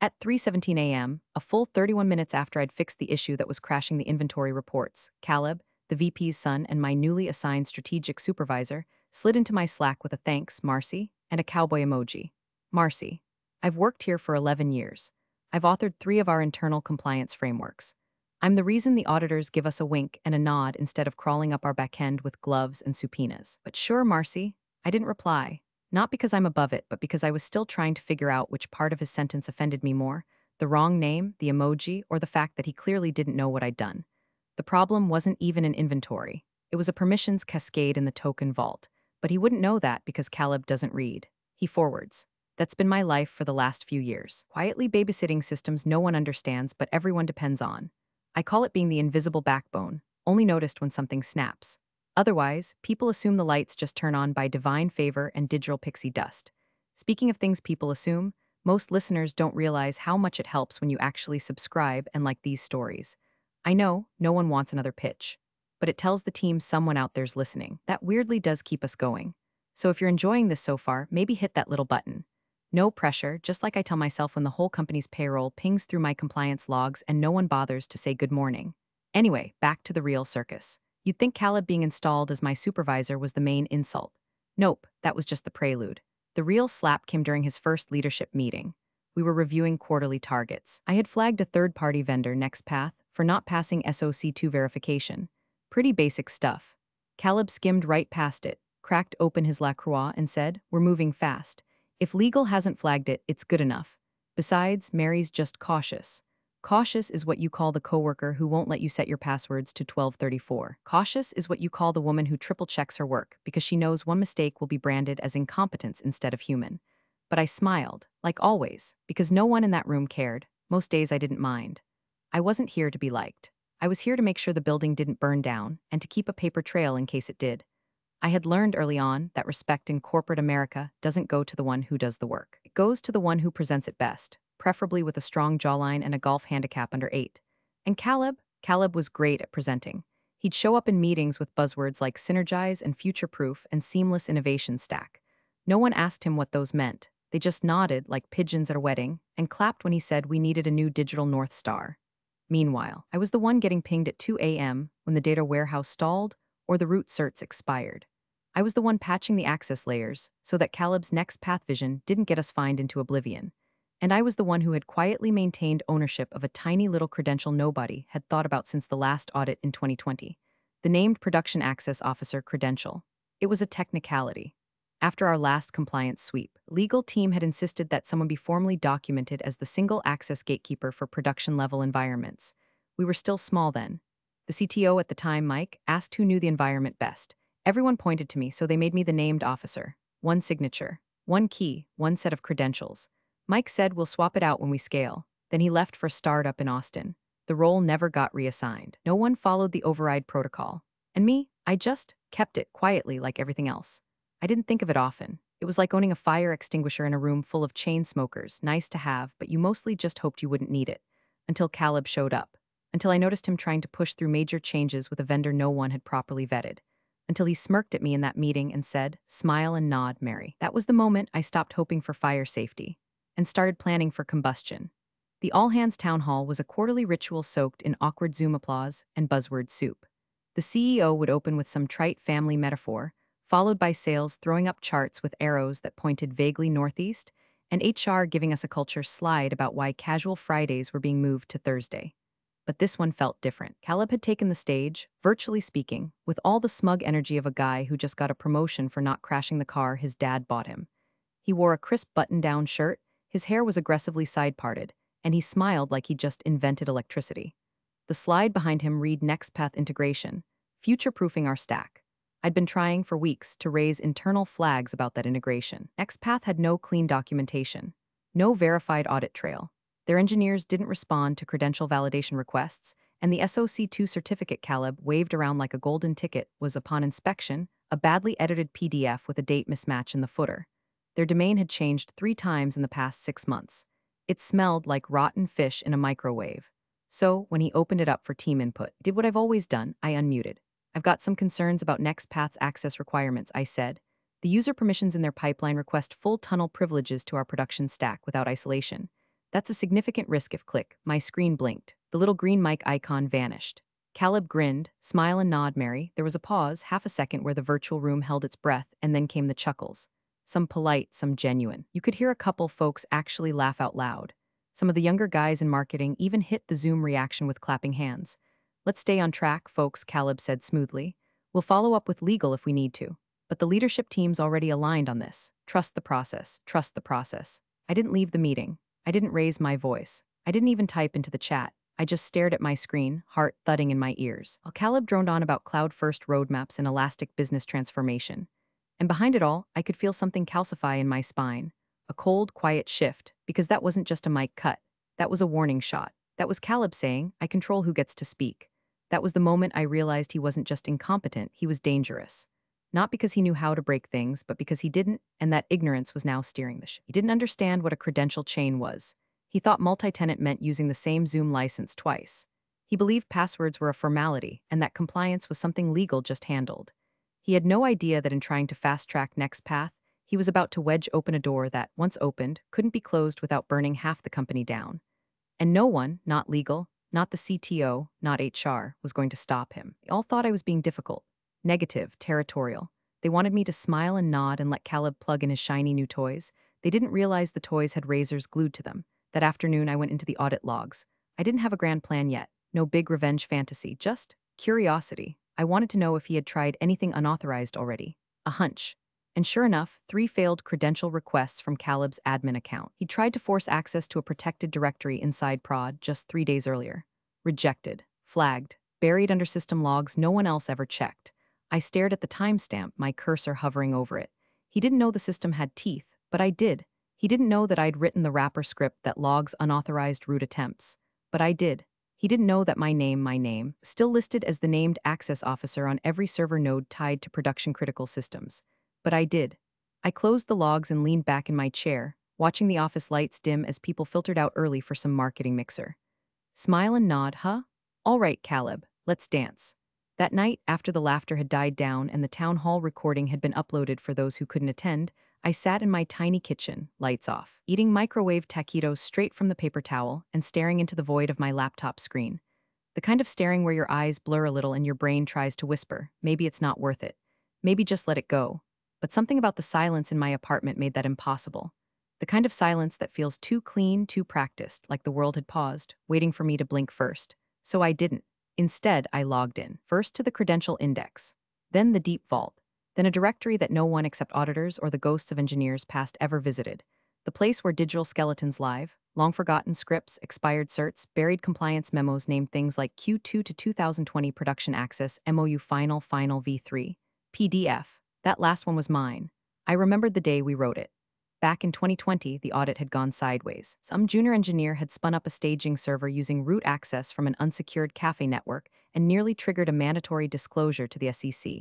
At 3:17 a.m., a full 31 minutes after I'd fixed the issue that was crashing the inventory reports, Caleb, the VP's son and my newly assigned strategic supervisor, slid into my Slack with a thanks, Marcy, and a cowboy emoji. Marcy, I've worked here for 11 years. I've authored 3 of our internal compliance frameworks. I'm the reason the auditors give us a wink and a nod instead of crawling up our back end with gloves and subpoenas. But sure, Marcy, I didn't reply. Not because I'm above it, but because I was still trying to figure out which part of his sentence offended me more, the wrong name, the emoji, or the fact that he clearly didn't know what I'd done. The problem wasn't even an inventory. It was a permissions cascade in the token vault. But he wouldn't know that because Caleb doesn't read. He forwards. That's been my life for the last few years. Quietly babysitting systems no one understands but everyone depends on. I call it being the invisible backbone, only noticed when something snaps. Otherwise, people assume the lights just turn on by divine favor and digital pixie dust. Speaking of things people assume, most listeners don't realize how much it helps when you actually subscribe and like these stories. I know, no one wants another pitch, but it tells the team someone out there's listening. That weirdly does keep us going. So if you're enjoying this so far, maybe hit that little button. No pressure, just like I tell myself when the whole company's payroll pings through my compliance logs and no one bothers to say good morning. Anyway, back to the real circus. You'd think Caleb being installed as my supervisor was the main insult. Nope, that was just the prelude. The real slap came during his first leadership meeting. We were reviewing quarterly targets. I had flagged a third-party vendor, NextPath, for not passing SOC2 verification. Pretty basic stuff. Caleb skimmed right past it, cracked open his LaCroix, and said, "We're moving fast. If legal hasn't flagged it, it's good enough. Besides, Mary's just cautious. Cautious is what you call the coworker who won't let you set your passwords to 1234. Cautious is what you call the woman who triple checks her work because she knows one mistake will be branded as incompetence instead of human." But I smiled, like always, because no one in that room cared. Most days I didn't mind. I wasn't here to be liked. I was here to make sure the building didn't burn down and to keep a paper trail in case it did. I had learned early on that respect in corporate America doesn't go to the one who does the work. It goes to the one who presents it best, preferably with a strong jawline and a golf handicap under 8. And Caleb was great at presenting. He'd show up in meetings with buzzwords like synergize and future-proof and seamless innovation stack. No one asked him what those meant. They just nodded like pigeons at a wedding and clapped when he said we needed a new digital North Star. Meanwhile, I was the one getting pinged at 2 a.m. when the data warehouse stalled or the root certs expired. I was the one patching the access layers so that Caleb's next path vision didn't get us fined into oblivion. And I was the one who had quietly maintained ownership of a tiny little credential nobody had thought about since the last audit in 2020. The named Production Access Officer credential. It was a technicality. After our last compliance sweep, legal team had insisted that someone be formally documented as the single access gatekeeper for production-level environments. We were still small then. The CTO at the time, Mike, asked who knew the environment best. Everyone pointed to me, so they made me the named officer. One signature, one key, one set of credentials. Mike said we'll swap it out when we scale. Then he left for a startup in Austin. The role never got reassigned. No one followed the override protocol. And me, I just kept it quietly like everything else. I didn't think of it often. It was like owning a fire extinguisher in a room full of chain smokers, nice to have, but you mostly just hoped you wouldn't need it. Until Caleb showed up. Until I noticed him trying to push through major changes with a vendor no one had properly vetted. Until he smirked at me in that meeting and said, "Smile and nod, Mary." That was the moment I stopped hoping for fire safety and started planning for combustion. The all-hands town hall was a quarterly ritual soaked in awkward Zoom applause and buzzword soup. The CEO would open with some trite family metaphor, followed by sales throwing up charts with arrows that pointed vaguely northeast, and HR giving us a culture slide about why casual Fridays were being moved to Thursday. But this one felt different. Caleb had taken the stage, virtually speaking, with all the smug energy of a guy who just got a promotion for not crashing the car his dad bought him. He wore a crisp button-down shirt, his hair was aggressively side-parted, and he smiled like he just invented electricity. The slide behind him read NextPath integration, future-proofing our stack. I'd been trying for weeks to raise internal flags about that integration. NextPath had no clean documentation, no verified audit trail. Their engineers didn't respond to credential validation requests, and the SOC2 certificate Caleb waved around like a golden ticket was, upon inspection, a badly edited PDF with a date mismatch in the footer. Their domain had changed 3 times in the past 6 months. It smelled like rotten fish in a microwave. So, when he opened it up for team input, I did what I've always done, I unmuted. "I've got some concerns about NextPath's access requirements," I said. "The user permissions in their pipeline request full tunnel privileges to our production stack without isolation. That's a significant risk if click. My screen blinked. The little green mic icon vanished. Caleb grinned, smile and nod, Mary. There was a pause, half a second where the virtual room held its breath, and then came the chuckles. Some polite, some genuine. You could hear a couple folks actually laugh out loud. Some of the younger guys in marketing even hit the Zoom reaction with clapping hands. Let's stay on track, folks, Caleb said smoothly. We'll follow up with legal if we need to. But the leadership team's already aligned on this. Trust the process. Trust the process. I didn't leave the meeting. I didn't raise my voice. I didn't even type into the chat. I just stared at my screen, heart thudding in my ears, while Caleb droned on about cloud-first roadmaps and elastic business transformation. And behind it all, I could feel something calcify in my spine. A cold, quiet shift, because that wasn't just a mic cut. That was a warning shot. That was Caleb saying, I control who gets to speak. That was the moment I realized he wasn't just incompetent, he was dangerous. Not because he knew how to break things, but because he didn't, and that ignorance was now steering the ship. He didn't understand what a credential chain was. He thought multi-tenant meant using the same Zoom license twice. He believed passwords were a formality, and that compliance was something legal just handled. He had no idea that in trying to fast-track NextPath, he was about to wedge open a door that, once opened, couldn't be closed without burning half the company down. And no one, not legal, not the CTO, not HR, was going to stop him. They all thought I was being difficult, negative, territorial. They wanted me to smile and nod and let Caleb plug in his shiny new toys. They didn't realize the toys had razors glued to them. That afternoon, I went into the audit logs. I didn't have a grand plan yet. No big revenge fantasy, just curiosity. I wanted to know if he had tried anything unauthorized already. A hunch. And sure enough, 3 failed credential requests from Caleb's admin account. He tried to force access to a protected directory inside prod just 3 days earlier. Rejected. Flagged. Buried under system logs no one else ever checked. I stared at the timestamp, my cursor hovering over it. He didn't know the system had teeth, but I did. He didn't know that I'd written the wrapper script that logs unauthorized root attempts. But I did. He didn't know that my name, still listed as the named access officer on every server node tied to production-critical systems. But I did. I closed the logs and leaned back in my chair, watching the office lights dim as people filtered out early for some marketing mixer. Smile and nod, huh? All right, Caleb, let's dance. That night, after the laughter had died down and the town hall recording had been uploaded for those who couldn't attend, I sat in my tiny kitchen, lights off, eating microwave taquitos straight from the paper towel and staring into the void of my laptop screen. The kind of staring where your eyes blur a little and your brain tries to whisper, maybe it's not worth it. Maybe just let it go. But something about the silence in my apartment made that impossible. The kind of silence that feels too clean, too practiced, like the world had paused, waiting for me to blink first. So I didn't. Instead, I logged in, first to the credential index, then the deep vault, then a directory that no one except auditors or the ghosts of engineers past ever visited. The place where digital skeletons live, long-forgotten scripts, expired certs, buried compliance memos named things like Q2 to 2020 production access, MOU final V3, PDF. That last one was mine. I remembered the day we wrote it. Back in 2020, the audit had gone sideways. Some junior engineer had spun up a staging server using root access from an unsecured cafe network and nearly triggered a mandatory disclosure to the SEC.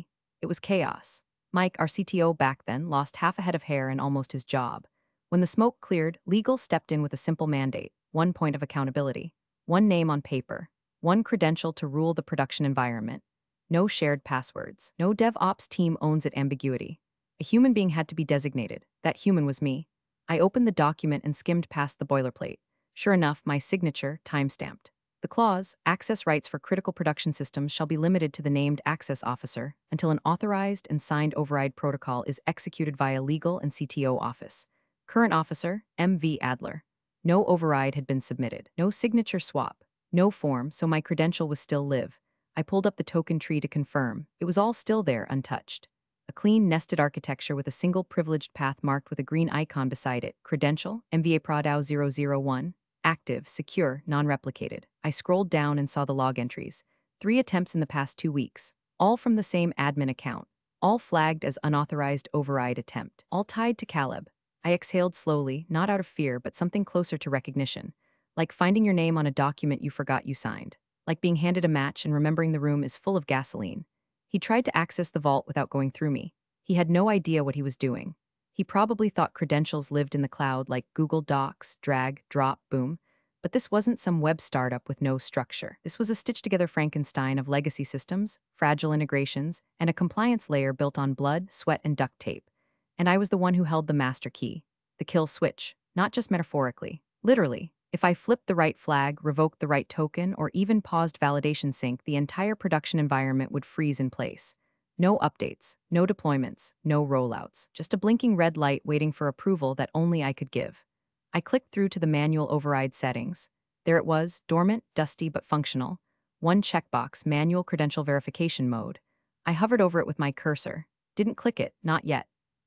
It was chaos. Mike, our CTO back then, lost half a head of hair and almost his job. When the smoke cleared, legal stepped in with a simple mandate, one point of accountability, one name on paper, one credential to rule the production environment. No shared passwords. No DevOps team owns it ambiguity. A human being had to be designated. That human was me. I opened the document and skimmed past the boilerplate. Sure enough, my signature, time-stamped. The clause, access rights for critical production systems shall be limited to the named access officer until an authorized and signed override protocol is executed via legal and CTO office. Current officer, M.V. Adler. No override had been submitted. No signature swap. No form, so my credential was still live. I pulled up the token tree to confirm. It was all still there, untouched. A clean, nested architecture with a single privileged path marked with a green icon beside it. Credential, MVA Pradau 001. Active, secure, non-replicated. I scrolled down and saw the log entries. 3 attempts in the past 2 weeks. All from the same admin account. All flagged as unauthorized override attempt. All tied to Caleb. I exhaled slowly, not out of fear, but something closer to recognition. Like finding your name on a document you forgot you signed. Like being handed a match and remembering the room is full of gasoline. He tried to access the vault without going through me. He had no idea what he was doing. He probably thought credentials lived in the cloud like Google Docs, drag, drop, boom. But this wasn't some web startup with no structure. This was a stitched-together Frankenstein of legacy systems, fragile integrations, and a compliance layer built on blood, sweat, and duct tape. And I was the one who held the master key, the kill switch, not just metaphorically, literally. If I flipped the right flag, revoked the right token, or even paused validation sync, the entire production environment would freeze in place. No updates, no deployments, no rollouts, just a blinking red light waiting for approval that only I could give. I clicked through to the manual override settings. There it was, dormant, dusty, but functional. One checkbox, manual credential verification mode. I hovered over it with my cursor. Didn't click it, not yet.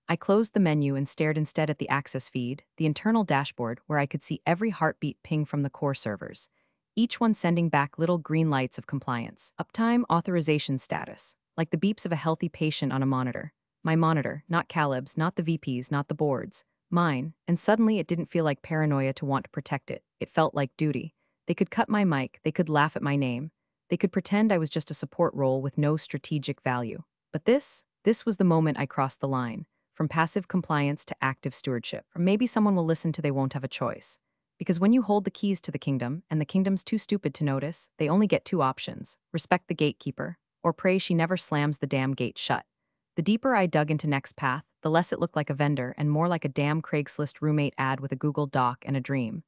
I closed the menu and stared instead at the access feed, the internal dashboard where I could see every heartbeat ping from the core servers, each one sending back little green lights of compliance. Uptime, authorization status, like the beeps of a healthy patient on a monitor. My monitor, not Caleb's, not the VP's, not the board's. Mine, and suddenly it didn't feel like paranoia to want to protect it. It felt like duty. They could cut my mic, they could laugh at my name, they could pretend I was just a support role with no strategic value. But this was the moment I crossed the line. From passive compliance to active stewardship. Or maybe someone will listen to they won't have a choice. Because when you hold the keys to the kingdom, and the kingdom's too stupid to notice, they only get two options: respect the gatekeeper, or pray she never slams the damn gate shut. The deeper I dug into NextPath, the less it looked like a vendor and more like a damn Craigslist roommate ad with a Google Doc and a dream.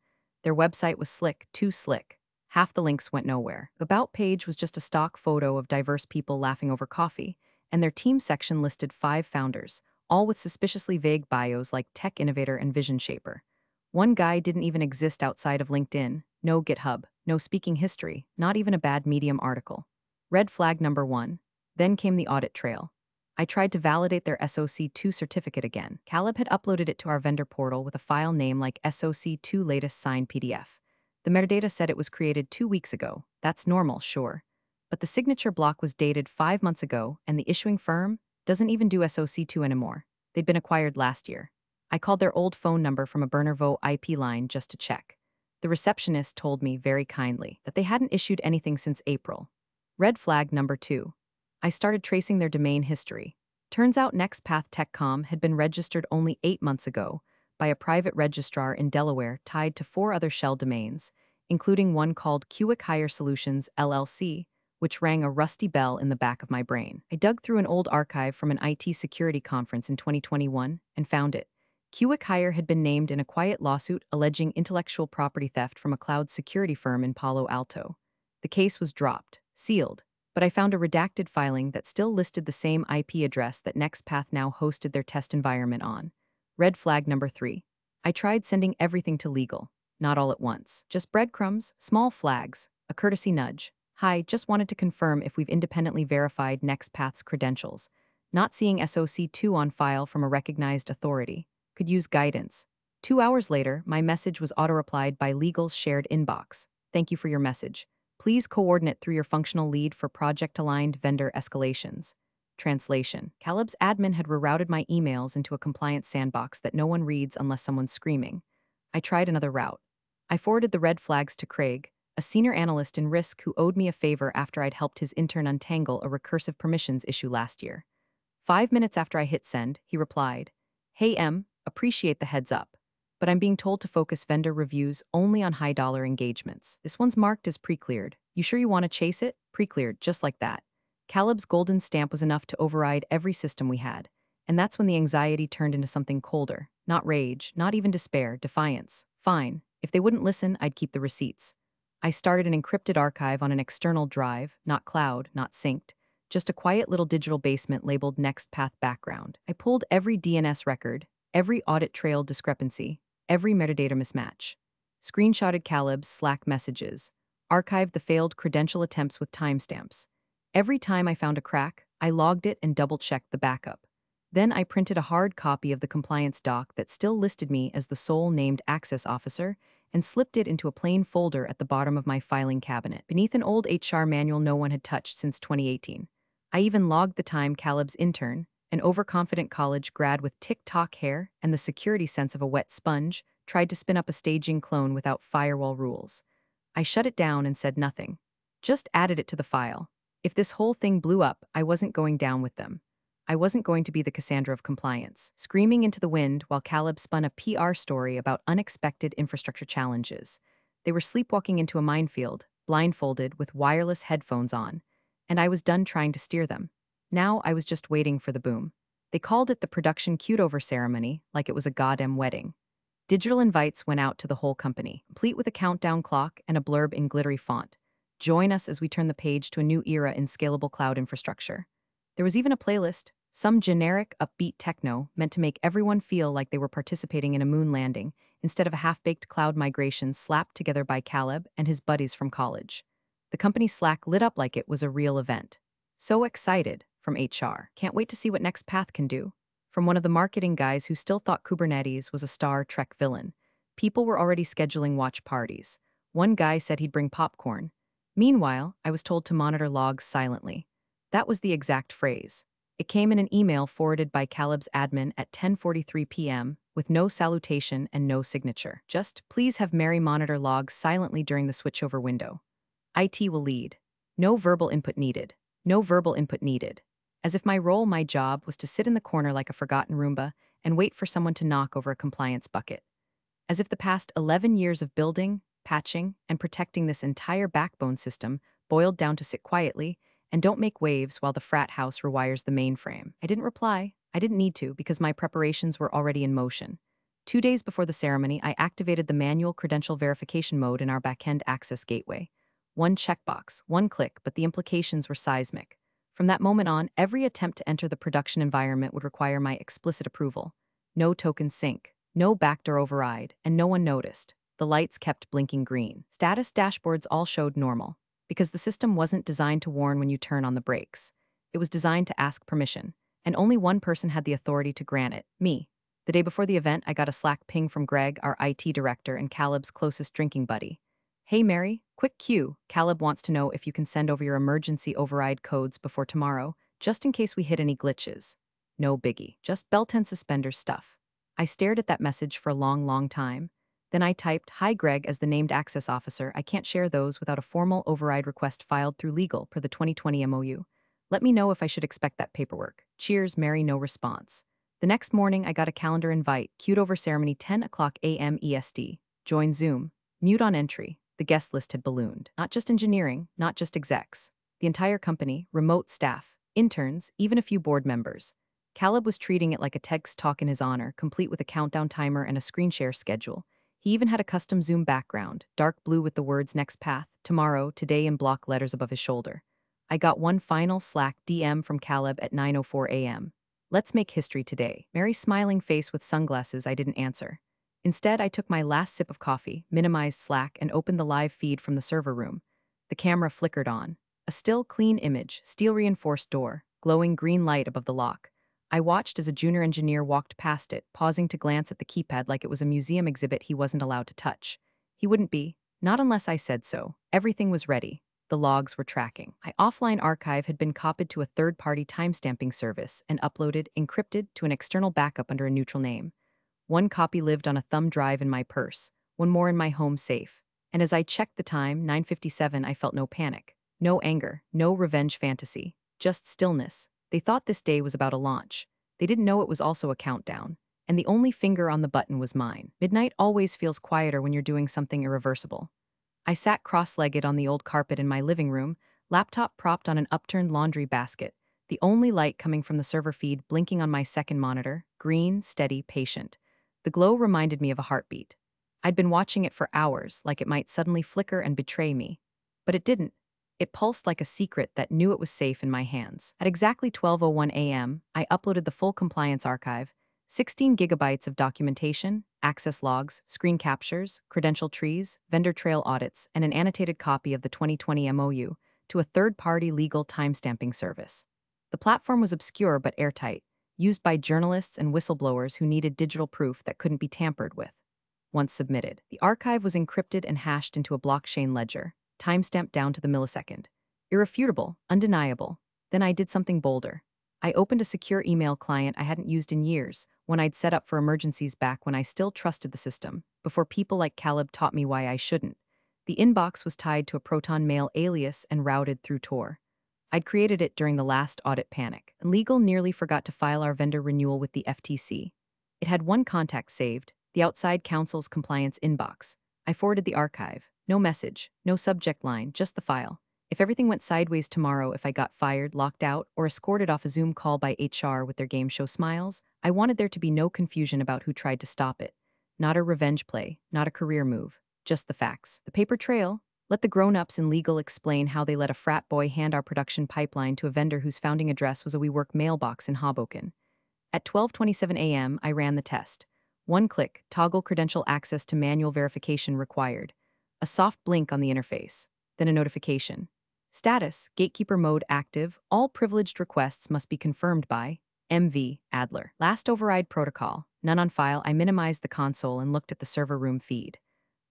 Their website was slick, too slick. Half the links went nowhere. The About page was just a stock photo of diverse people laughing over coffee, and their team section listed 5 founders, all with suspiciously vague bios like tech innovator and vision shaper. One guy didn't even exist outside of LinkedIn, no GitHub, no speaking history, not even a bad Medium article. Red flag number 1. Then came the audit trail. I tried to validate their SOC2 certificate again. Caleb had uploaded it to our vendor portal with a file name like SOC2 latest signed PDF. The metadata said it was created 2 weeks ago. That's normal, sure. But the signature block was dated 5 months ago, and the issuing firm doesn't even do SOC2 anymore. They'd been acquired last year. I called their old phone number from a Burnervo IP line just to check. The receptionist told me very kindly that they hadn't issued anything since April. Red flag number 2. I started tracing their domain history. Turns out NextPath Techcom had been registered only 8 months ago by a private registrar in Delaware tied to 4 other shell domains, including one called Quick Hire Solutions LLC, which rang a rusty bell in the back of my brain. I dug through an old archive from an IT security conference in 2021 and found it. Quick Hire had been named in a quiet lawsuit alleging intellectual property theft from a cloud security firm in Palo Alto. The case was dropped, sealed, but I found a redacted filing that still listed the same IP address that NextPath now hosted their test environment on. Red flag number 3. I tried sending everything to legal. Not all at once. Just breadcrumbs, small flags, a courtesy nudge. Hi, just wanted to confirm if we've independently verified NextPath's credentials. Not seeing SOC2 on file from a recognized authority. Could use guidance. 2 hours later, my message was auto-replied by legal's shared inbox. Thank you for your message. Please coordinate through your functional lead for project-aligned vendor escalations. Translation. Caleb's admin had rerouted my emails into a compliance sandbox that no one reads unless someone's screaming. I tried another route. I forwarded the red flags to Craig, a senior analyst in risk who owed me a favor after I'd helped his intern untangle a recursive permissions issue last year. 5 minutes after I hit send, he replied, "Hey M, appreciate the heads up, but I'm being told to focus vendor reviews only on high-dollar engagements. This one's marked as pre-cleared. You sure you want to chase it? Pre-cleared, just like that." Caleb's golden stamp was enough to override every system we had, and that's when the anxiety turned into something colder. Not rage, not even despair, defiance. Fine, if they wouldn't listen, I'd keep the receipts. I started an encrypted archive on an external drive, not cloud, not synced, just a quiet little digital basement labeled NextPath Background. I pulled every DNS record, every audit trail discrepancy, every metadata mismatch. Screenshotted Caleb's Slack messages. Archived the failed credential attempts with timestamps. Every time I found a crack, I logged it and double-checked the backup. Then I printed a hard copy of the compliance doc that still listed me as the sole named access officer and slipped it into a plain folder at the bottom of my filing cabinet, beneath an old HR manual no one had touched since 2018. I even logged the time Caleb's intern, an overconfident college grad with TikTok hair and the security sense of a wet sponge, tried to spin up a staging clone without firewall rules. I shut it down and said nothing. Just added it to the file. If this whole thing blew up, I wasn't going down with them. I wasn't going to be the Cassandra of compliance, screaming into the wind while Caleb spun a PR story about unexpected infrastructure challenges. They were sleepwalking into a minefield, blindfolded with wireless headphones on, and I was done trying to steer them. Now I was just waiting for the boom. They called it the production cutover ceremony, like it was a goddamn wedding. Digital invites went out to the whole company, complete with a countdown clock and a blurb in glittery font. Join us as we turn the page to a new era in scalable cloud infrastructure. There was even a playlist, some generic, upbeat techno meant to make everyone feel like they were participating in a moon landing instead of a half-baked cloud migration slapped together by Caleb and his buddies from college. The company Slack lit up like it was a real event. So excited, from HR. Can't wait to see what Next Path can do. From one of the marketing guys who still thought Kubernetes was a Star Trek villain. People were already scheduling watch parties. One guy said he'd bring popcorn. Meanwhile, I was told to monitor logs silently. That was the exact phrase. It came in an email forwarded by Caleb's admin at 10:43 p.m. with no salutation and no signature. Just, please have Mary monitor logs silently during the switchover window. IT will lead. No verbal input needed. No verbal input needed. As if my job, was to sit in the corner like a forgotten Roomba and wait for someone to knock over a compliance bucket. As if the past 11 years of building, patching, and protecting this entire backbone system boiled down to sit quietly and don't make waves while the frat house rewires the mainframe. I didn't reply. I didn't need to because my preparations were already in motion. 2 days before the ceremony, I activated the manual credential verification mode in our backend access gateway. One checkbox, one click, but the implications were seismic. From that moment on, every attempt to enter the production environment would require my explicit approval. No token sync, no backdoor override, and no one noticed. The lights kept blinking green. Status dashboards all showed normal, because the system wasn't designed to warn when you turn on the brakes. It was designed to ask permission, and only one person had the authority to grant it, me. The day before the event, I got a Slack ping from Greg, our IT director and Caleb's closest drinking buddy. Hey Mary, quick cue. Caleb wants to know if you can send over your emergency override codes before tomorrow, just in case we hit any glitches. No biggie, just belt and suspenders stuff. I stared at that message for a long time. Then I typed, "Hi Greg, as the named access officer, I can't share those without a formal override request filed through legal per the 2020 MOU. Let me know if I should expect that paperwork. Cheers, Mary." No response. The next morning, I got a calendar invite, queued over ceremony 10 o'clock a.m. EST. Join Zoom. Mute on entry. The guest list had ballooned. Not just engineering, not just execs. The entire company, remote staff, interns, even a few board members. Caleb was treating it like a TEDx talk in his honor, complete with a countdown timer and a screen share schedule. He even had a custom Zoom background, dark blue with the words "Next Path," "Tomorrow," "Today" in block letters above his shoulder. I got one final Slack DM from Caleb at 9:04 a.m. "Let's make history today." Mary's smiling face with sunglasses. I didn't answer. Instead, I took my last sip of coffee, minimized Slack, and opened the live feed from the server room. The camera flickered on. A still, clean image, steel-reinforced door, glowing green light above the lock. I watched as a junior engineer walked past it, pausing to glance at the keypad like it was a museum exhibit he wasn't allowed to touch. He wouldn't be, not unless I said so. Everything was ready. The logs were tracking. My offline archive had been copied to a third-party timestamping service and uploaded, encrypted, to an external backup under a neutral name. One copy lived on a thumb drive in my purse, one more in my home safe. And as I checked the time, 9:57, I felt no panic, no anger, no revenge fantasy, just stillness. They thought this day was about a launch. They didn't know it was also a countdown. And the only finger on the button was mine. Midnight always feels quieter when you're doing something irreversible. I sat cross-legged on the old carpet in my living room, laptop propped on an upturned laundry basket, the only light coming from the server feed blinking on my second monitor, green, steady, patient. The glow reminded me of a heartbeat. I'd been watching it for hours, like it might suddenly flicker and betray me. But it didn't. It pulsed like a secret that knew it was safe in my hands. At exactly 12:01 a.m., I uploaded the full compliance archive, 16 gigabytes of documentation, access logs, screen captures, credential trees, vendor trail audits, and an annotated copy of the 2020 MOU to a third-party legal timestamping service. The platform was obscure but airtight, used by journalists and whistleblowers who needed digital proof that couldn't be tampered with. Once submitted, the archive was encrypted and hashed into a blockchain ledger, timestamped down to the millisecond. Irrefutable, undeniable. Then I did something bolder. I opened a secure email client I hadn't used in years, one I'd set up for emergencies back when I still trusted the system, before people like Caleb taught me why I shouldn't. The inbox was tied to a Proton Mail alias and routed through Tor. I'd created it during the last audit panic. Legal nearly forgot to file our vendor renewal with the FTC. It had one contact saved, the outside counsel's compliance inbox. I forwarded the archive. No message, no subject line, just the file. If everything went sideways tomorrow, if I got fired, locked out, or escorted off a Zoom call by HR with their game show smiles, I wanted there to be no confusion about who tried to stop it. not a revenge play, not a career move, just the facts. The paper trail. Let the grown-ups in legal explain how they let a frat boy hand our production pipeline to a vendor whose founding address was a WeWork mailbox in Hoboken. At 12:27 a.m., I ran the test. One click, toggle credential access to manual verification required. A soft blink on the interface. Then a notification. Status, gatekeeper mode active. All privileged requests must be confirmed by MV Adler. Last override protocol. None on file. I minimized the console and looked at the server room feed.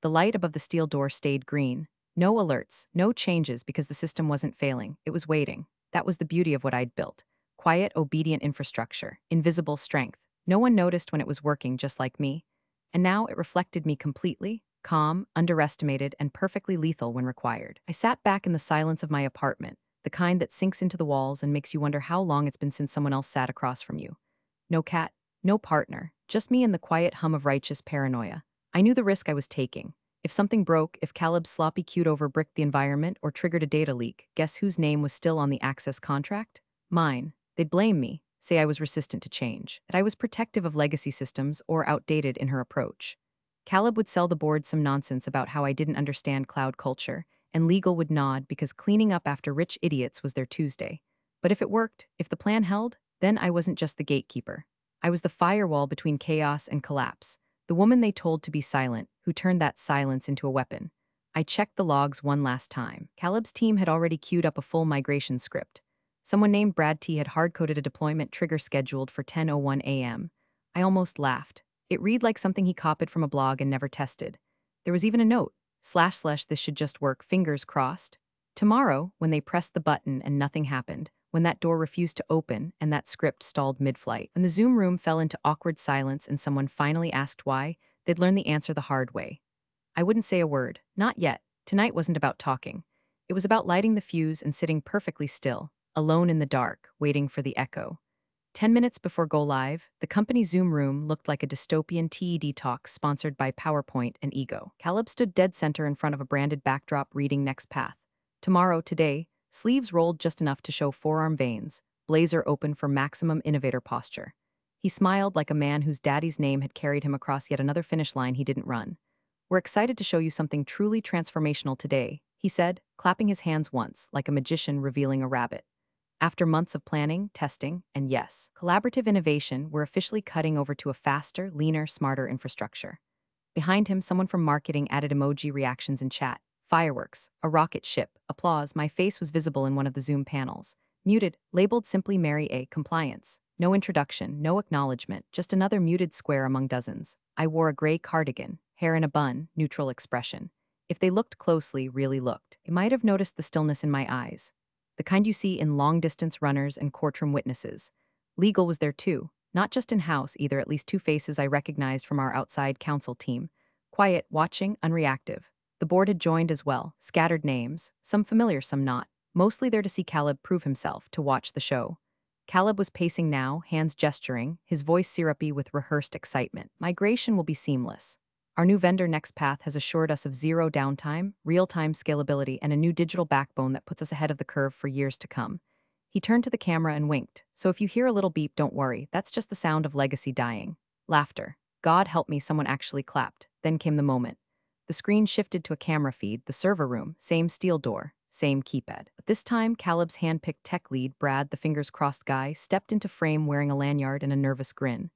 The light above the steel door stayed green. No alerts, no changes because the system wasn't failing. It was waiting. That was the beauty of what I'd built. Quiet, obedient infrastructure. Invisible strength. No one noticed when it was working just like me. And now it reflected me completely, calm, underestimated, and perfectly lethal when required. I sat back in the silence of my apartment, the kind that sinks into the walls and makes you wonder how long it's been since someone else sat across from you. No cat, no partner, just me and the quiet hum of righteous paranoia. I knew the risk I was taking. If something broke, if Caleb's sloppy cutover bricked the environment or triggered a data leak, guess whose name was still on the access contract? Mine. They'd blame me, say I was resistant to change, that I was protective of legacy systems or outdated in her approach. Caleb would sell the board some nonsense about how I didn't understand cloud culture, and legal would nod because cleaning up after rich idiots was their Tuesday. But if it worked, if the plan held, then I wasn't just the gatekeeper. I was the firewall between chaos and collapse, the woman they told to be silent, who turned that silence into a weapon. I checked the logs one last time. Caleb's team had already queued up a full migration script. Someone named Brad T had hard-coded a deployment trigger scheduled for 10:01 a.m. I almost laughed. It read like something he copied from a blog and never tested. There was even a note, / this should just work, fingers crossed. Tomorrow, when they pressed the button and nothing happened, when that door refused to open and that script stalled mid-flight, when the Zoom room fell into awkward silence and someone finally asked why, they'd learn the answer the hard way. I wouldn't say a word, not yet. Tonight wasn't about talking. It was about lighting the fuse and sitting perfectly still, alone in the dark, waiting for the echo. 10 minutes before go live, the company's Zoom room looked like a dystopian TED talk sponsored by PowerPoint and Ego. Caleb stood dead center in front of a branded backdrop reading Next Path. Tomorrow, today, sleeves rolled just enough to show forearm veins, blazer open for maximum innovator posture. He smiled like a man whose daddy's name had carried him across yet another finish line he didn't run. We're excited to show you something truly transformational today, he said, clapping his hands once, like a magician revealing a rabbit. After months of planning, testing, and yes, collaborative innovation, we're officially cutting over to a faster, leaner, smarter infrastructure. Behind him, someone from marketing added emoji reactions in chat. Fireworks, a rocket ship, applause. My face was visible in one of the Zoom panels. Muted, labeled simply Mary A. Compliance. No introduction, no acknowledgement, just another muted square among dozens. I wore a gray cardigan, hair in a bun, neutral expression. If they looked closely, really looked, they might have noticed the stillness in my eyes. The kind you see in long-distance runners and courtroom witnesses. Legal was there too, not just in-house either, at least two faces I recognized from our outside counsel team. Quiet, watching, unreactive. The board had joined as well, scattered names, some familiar, some not, mostly there to see Caleb prove himself, to watch the show. Caleb was pacing now, hands gesturing, his voice syrupy with rehearsed excitement. Migration will be seamless. Our new vendor NextPath has assured us of zero downtime, real-time scalability, and a new digital backbone that puts us ahead of the curve for years to come. He turned to the camera and winked. So if you hear a little beep, don't worry, that's just the sound of legacy dying. Laughter. God help me, someone actually clapped. Then came the moment. The screen shifted to a camera feed, the server room, same steel door, same keypad. But this time, Caleb's hand-picked tech lead, Brad, the fingers-crossed guy, stepped into frame wearing a lanyard and a nervous grin.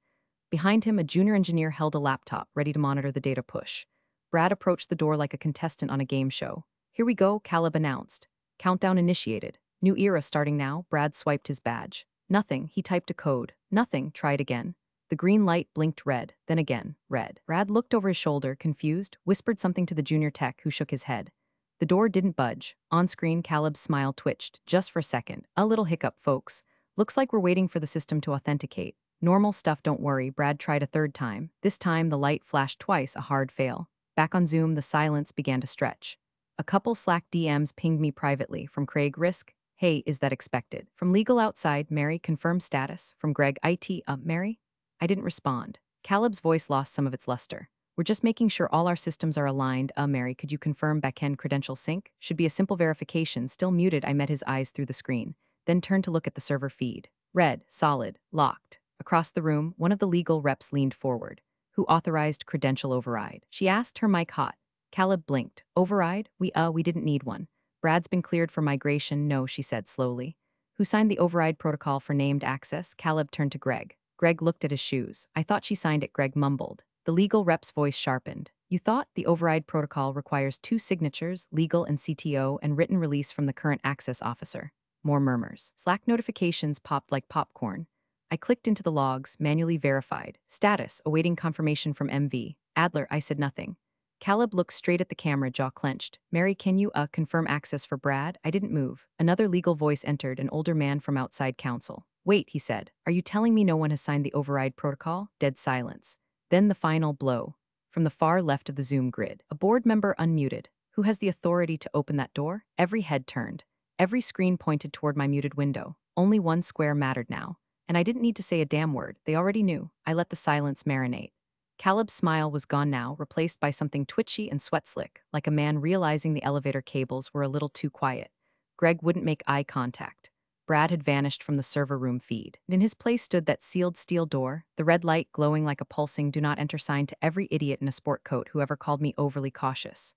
Behind him, a junior engineer held a laptop, ready to monitor the data push. Brad approached the door like a contestant on a game show. Here we go, Caleb announced. Countdown initiated. New era starting now. Brad swiped his badge. Nothing, he typed a code. Nothing, tried again. The green light blinked red, then again, red. Brad looked over his shoulder, confused, whispered something to the junior tech, who shook his head. The door didn't budge. On screen, Caleb's smile twitched, just for a second. A little hiccup, folks. Looks like we're waiting for the system to authenticate. Normal stuff, don't worry. Brad tried a third time. This time, the light flashed twice, a hard fail. Back on Zoom, the silence began to stretch. A couple Slack DMs pinged me privately, from Craig, Risk. Hey, is that expected? From legal outside, Mary, confirm status. From Greg, IT, Mary? I didn't respond. Caleb's voice lost some of its luster. We're just making sure all our systems are aligned. Mary, could you confirm backend credential sync? Should be a simple verification. Still muted, I met his eyes through the screen, then turned to look at the server feed. Red, solid, locked. Across the room, one of the legal reps leaned forward. Who authorized credential override? She asked, her mic hot. Caleb blinked. Override? We didn't need one. Brad's been cleared for migration, no, she said slowly. Who signed the override protocol for named access? Caleb turned to Greg. Greg looked at his shoes. I thought she signed it, Greg mumbled. The legal rep's voice sharpened. You thought the override protocol requires 2 signatures, legal and CTO, and written release from the current access officer. More murmurs. Slack notifications popped like popcorn. I clicked into the logs, manually verified. Status, awaiting confirmation from MV. Adler, I said nothing. Caleb looked straight at the camera, jaw clenched. Mary, can you, confirm access for Brad? I didn't move. Another legal voice entered, an older man from outside counsel. Wait, he said. Are you telling me no one has signed the override protocol? Dead silence. Then the final blow. From the far left of the Zoom grid, a board member unmuted. Who has the authority to open that door? Every head turned. Every screen pointed toward my muted window. Only one square mattered now. And I didn't need to say a damn word. They already knew. I let the silence marinate. Caleb's smile was gone now, replaced by something twitchy and sweat-slick, like a man realizing the elevator cables were a little too quiet. Greg wouldn't make eye contact. Brad had vanished from the server room feed. In his place stood that sealed steel door, the red light glowing like a pulsing do not enter sign to every idiot in a sport coat who ever called me overly cautious.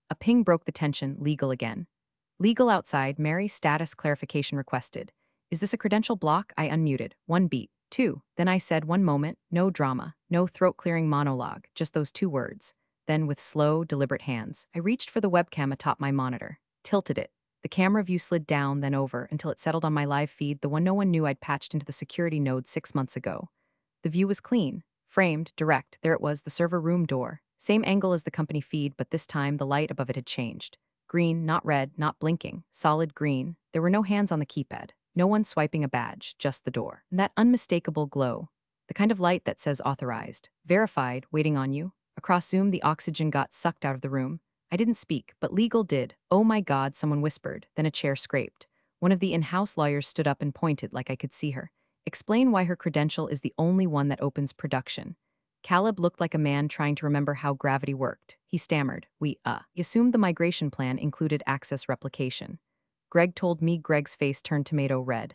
A ping broke the tension, legal again. Legal outside, Mary, status clarification requested. Is this a credential block? I unmuted. 1 beat. 2. Then I said, 1 moment, no drama, no throat-clearing monologue, just those 2 words. Then, with slow, deliberate hands, I reached for the webcam atop my monitor, tilted it. The camera view slid down, then over, until it settled on my live feed, the one no one knew I'd patched into the security node 6 months ago. The view was clean, framed, direct. There it was, the server room door. Same angle as the company feed, but this time the light above it had changed. Green, not red, not blinking, solid green. There were no hands on the keypad. No one swiping a badge, just the door. And that unmistakable glow. The kind of light that says authorized, verified, waiting on you. Across Zoom, the oxygen got sucked out of the room. I didn't speak, but legal did. Oh my God, someone whispered. Then a chair scraped. One of the in-house lawyers stood up and pointed like I could see her. Explain why her credential is the only one that opens production. Caleb looked like a man trying to remember how gravity worked. He stammered. He assumed the migration plan included access replication. Greg told me. Greg's face turned tomato red.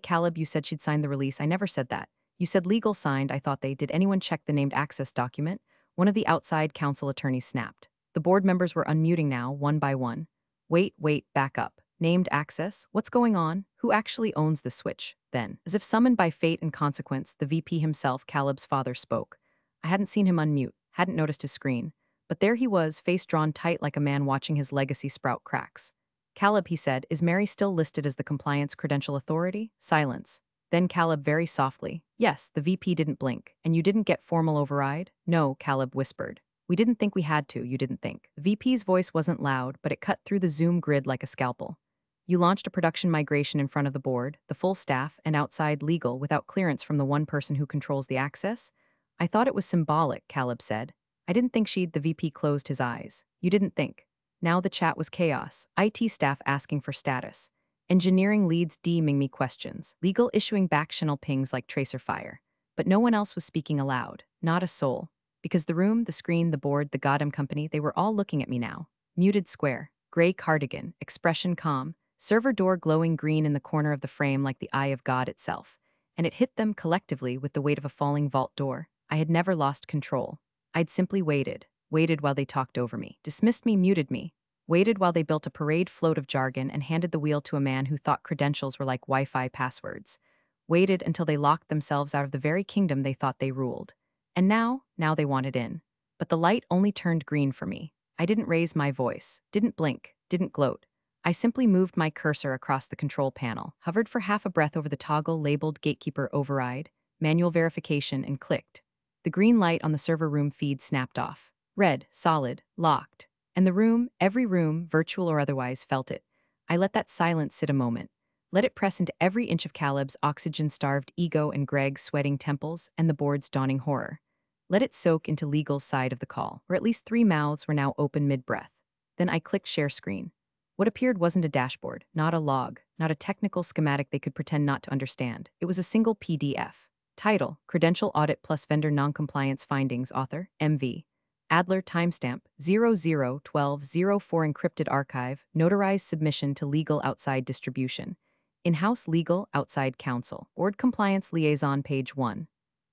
Caleb, you said she'd signed the release. I never said that. You said legal signed. I thought they did. Anyone check the named access document? One of the outside counsel attorneys snapped. The board members were unmuting now, one by one. Wait, back up. Named access? What's going on? Who actually owns the switch? Then, as if summoned by fate and consequence, the VP himself, Caleb's father, spoke. I hadn't seen him unmute, hadn't noticed his screen. But there he was, face drawn tight like a man watching his legacy sprout cracks. Caleb, he said, is Mary still listed as the compliance credential authority? Silence. Then Caleb very softly. Yes, the VP didn't blink. And you didn't get formal override? No, Caleb whispered. We didn't think we had to, you didn't think. The VP's voice wasn't loud, but it cut through the Zoom grid like a scalpel. You launched a production migration in front of the board, the full staff, and outside legal without clearance from the one person who controls the access? I thought it was symbolic, Caleb said. I didn't think she'd. The VP closed his eyes. You didn't think. Now the chat was chaos. IT staff asking for status. Engineering leads DMing me questions. Legal issuing back channel pings like tracer fire. But no one else was speaking aloud. Not a soul. Because the room, the screen, the board, the goddamn company, they were all looking at me now. Muted square. Gray cardigan. Expression calm. Server door glowing green in the corner of the frame like the eye of God itself. And it hit them collectively with the weight of a falling vault door. I had never lost control. I'd simply waited. Waited while they talked over me, dismissed me, muted me. Waited while they built a parade float of jargon and handed the wheel to a man who thought credentials were like Wi-Fi passwords. Waited until they locked themselves out of the very kingdom they thought they ruled. And now they wanted in. But the light only turned green for me. I didn't raise my voice, didn't blink, didn't gloat. I simply moved my cursor across the control panel, hovered for half a breath over the toggle labeled Gatekeeper Override, Manual Verification, and clicked. The green light on the server room feed snapped off. Red, solid, locked. And the room, every room, virtual or otherwise, felt it. I let that silence sit a moment. Let it press into every inch of Caleb's oxygen-starved ego and Greg's sweating temples and the board's dawning horror. Let it soak into legal's side of the call, where at least 3 mouths were now open mid-breath. Then I clicked share screen. What appeared wasn't a dashboard, not a log, not a technical schematic they could pretend not to understand. It was a single PDF. Title, Credential Audit plus Vendor Noncompliance Findings, Author, MV. Adler, timestamp, 00/12/04 encrypted archive, notarized submission to legal outside distribution. In-house legal, outside counsel. Board compliance liaison, page 1.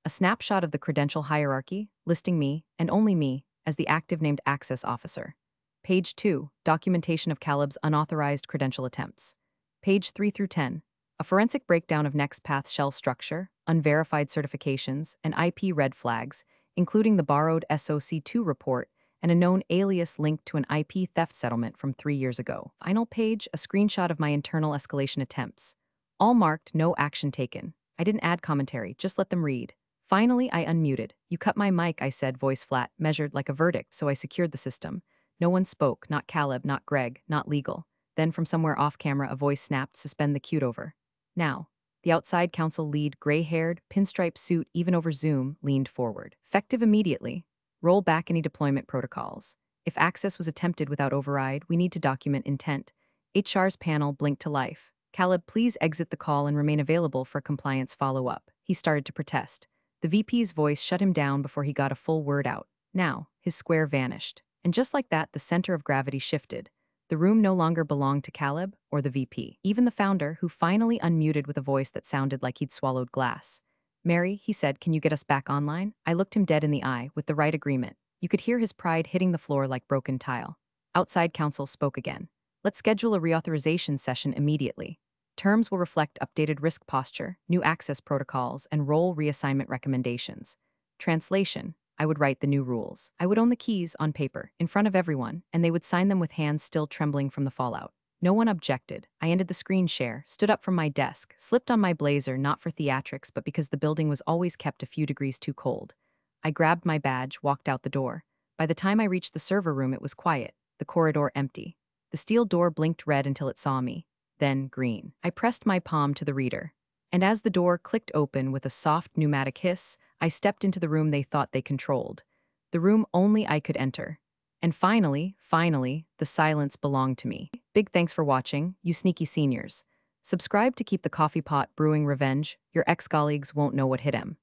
A snapshot of the credential hierarchy, listing me, and only me, as the active named access officer. Page 2, documentation of Caleb's unauthorized credential attempts. Page 3 through 10, a forensic breakdown of NextPath shell structure, unverified certifications, and IP red flags, including the borrowed SOC2 report and a known alias linked to an IP theft settlement from 3 years ago. Final page, a screenshot of my internal escalation attempts. All marked no action taken. I didn't add commentary, just let them read. Finally, I unmuted. You cut my mic, I said, voice flat, measured like a verdict, so I secured the system. No one spoke, not Caleb, not Greg, not legal. Then from somewhere off camera, a voice snapped, suspend the queued over. Now. The outside counsel lead, gray-haired, pinstripe suit, even over Zoom, leaned forward. Effective immediately. Roll back any deployment protocols. If access was attempted without override, we need to document intent. HR's panel blinked to life. Caleb, please exit the call and remain available for compliance follow-up. He started to protest. The VP's voice shut him down before he got a full word out. Now, his square vanished. And just like that, the center of gravity shifted. The room no longer belonged to Caleb or the VP. Even the founder, who finally unmuted with a voice that sounded like he'd swallowed glass. Mary, he said, can you get us back online? I looked him dead in the eye, with the right agreement. You could hear his pride hitting the floor like broken tile. Outside counsel spoke again. Let's schedule a reauthorization session immediately. Terms will reflect updated risk posture, new access protocols, and role reassignment recommendations. Translation. I would write the new rules. I would own the keys on paper, in front of everyone, and they would sign them with hands still trembling from the fallout. No one objected. I ended the screen share, stood up from my desk, slipped on my blazer not for theatrics but because the building was always kept a few degrees too cold. I grabbed my badge, walked out the door. By the time I reached the server room, it was quiet, the corridor empty. The steel door blinked red until it saw me, then green. I pressed my palm to the reader. And as the door clicked open with a soft pneumatic hiss, I stepped into the room they thought they controlled. The room only I could enter. And finally, the silence belonged to me. Big thanks for watching, you sneaky seniors. Subscribe to keep the coffee pot brewing revenge. Your ex-colleagues won't know what hit him.